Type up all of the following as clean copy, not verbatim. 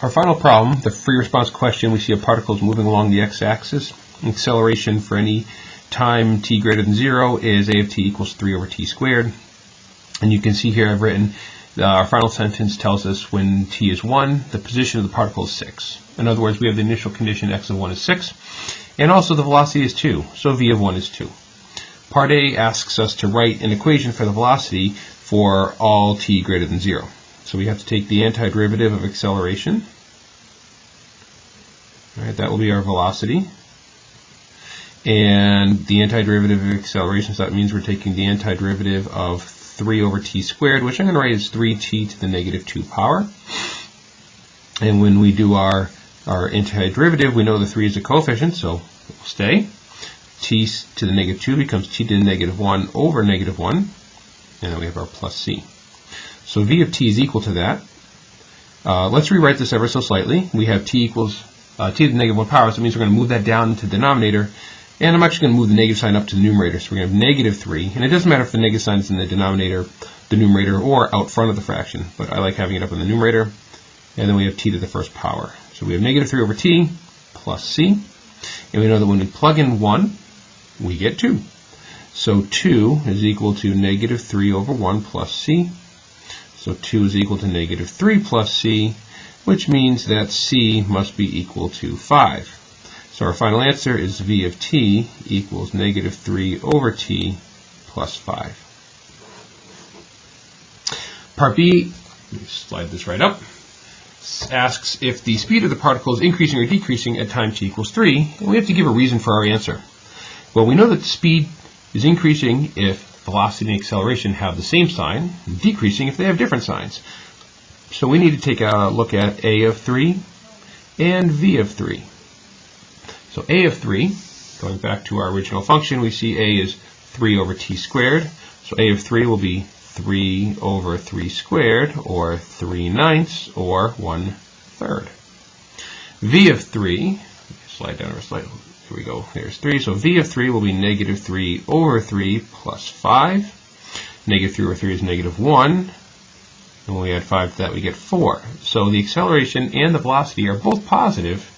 Our final problem, the free response question, we see a particle is moving along the x-axis. Acceleration for any time t greater than 0 is a of t equals 3 over t squared. And you can see here I've written our final sentence tells us when t is 1, the position of the particle is 6. In other words, we have the initial condition x of 1 is 6, and also the velocity is 2, so v of 1 is 2. Part A asks us to write an equation for the velocity for all t greater than 0. So we have to take the antiderivative of acceleration. All right, that will be our velocity. And the antiderivative of acceleration, so that means we're taking the antiderivative of 3 over t squared, which I'm going to write as 3t to the negative 2 power. And when we do our antiderivative, we know the 3 is a coefficient, so it will stay. T to the negative 2 becomes t to the negative 1 over negative 1. And then we have our plus c. So v of t is equal to that. Let's rewrite this ever so slightly. We have t equals t to the negative 1 power, so it means we're going to move that down into the denominator. And I'm actually going to move the negative sign up to the numerator. So we're going to have negative 3. And it doesn't matter if the negative sign is in the denominator, the numerator, or out front of the fraction. But I like having it up in the numerator. And then we have t to the first power. So we have negative 3 over t plus c. And we know that when we plug in 1, we get 2. So 2 is equal to negative 3 over 1 plus c. So 2 is equal to negative 3 plus c, which means that c must be equal to 5. So our final answer is v of t equals negative 3 over t plus 5. Part B, let me slide this right up, asks if the speed of the particle is increasing or decreasing at time t equals 3, and we have to give a reason for our answer. Well, we know that the speed is increasing if velocity and acceleration have the same sign, and decreasing if they have different signs. So we need to take a look at a of 3 and v of 3. So a of 3, going back to our original function, we see a is 3 over t squared. So a of 3 will be 3 over 3 squared, or 3/9, or 1/3. V of 3, slide down our slide, here we go, there's 3. So v of 3 will be negative 3 over 3 plus 5. Negative 3 over 3 is negative 1. And when we add 5 to that, we get 4. So the acceleration and the velocity are both positive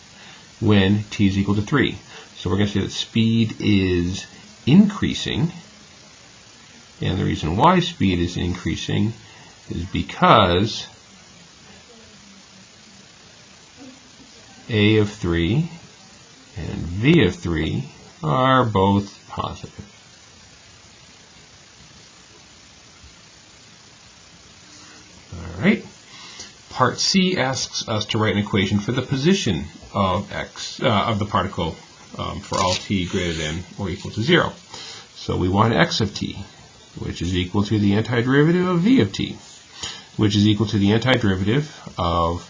when t is equal to 3. So we're going to say that speed is increasing. And the reason why speed is increasing is because a of 3 and v of 3 are both positive. All right. Part C asks us to write an equation for the position of of the particle for all t greater than or equal to 0. So we want x of t, which is equal to the antiderivative of v of t, which is equal to the antiderivative of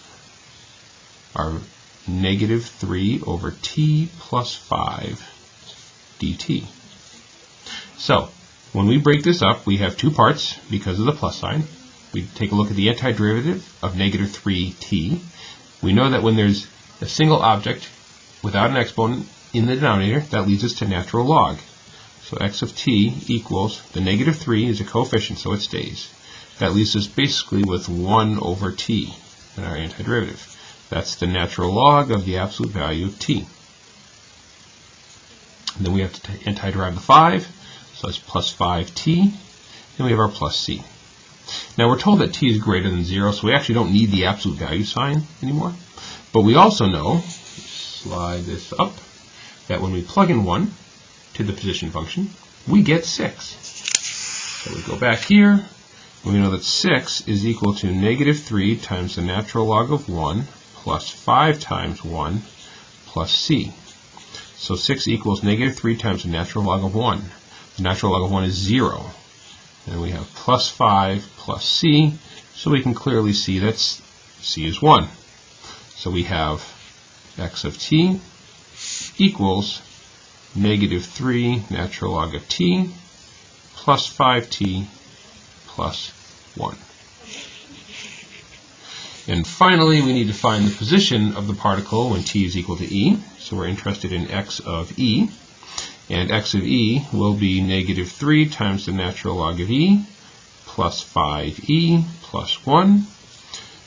our negative 3 over t plus 5 dt. So when we break this up, we have two parts because of the plus sign. We take a look at the antiderivative of negative 3t. We know that when there's a single object without an exponent in the denominator, that leads us to natural log. So x of t equals, the negative 3 is a coefficient, so it stays. That leaves us basically with 1 over t in our antiderivative. That's the natural log of the absolute value of t. And then we have to antiderive the 5, so that's plus 5t, and we have our plus c. Now we're told that t is greater than 0, so we actually don't need the absolute value sign anymore. But we also know, slide this up, that when we plug in 1 to the position function, we get 6. So we go back here, and we know that 6 is equal to negative 3 times the natural log of 1 plus 5 times 1 plus c. So 6 equals negative 3 times the natural log of 1. The natural log of 1 is 0. And we have plus 5 plus c, so we can clearly see that c is 1. So we have x of t equals negative 3 natural log of t plus 5t plus 1. And finally, we need to find the position of the particle when t is equal to e. So we're interested in x of e. And x of e will be negative 3 times the natural log of e plus 5e plus 1.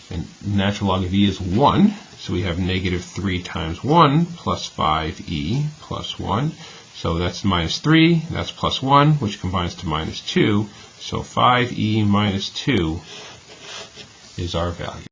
And natural log of e is 1, so we have negative 3 times 1 plus 5e plus 1. So that's minus 3, that's plus 1, which combines to minus 2. So 5e minus 2 is our value.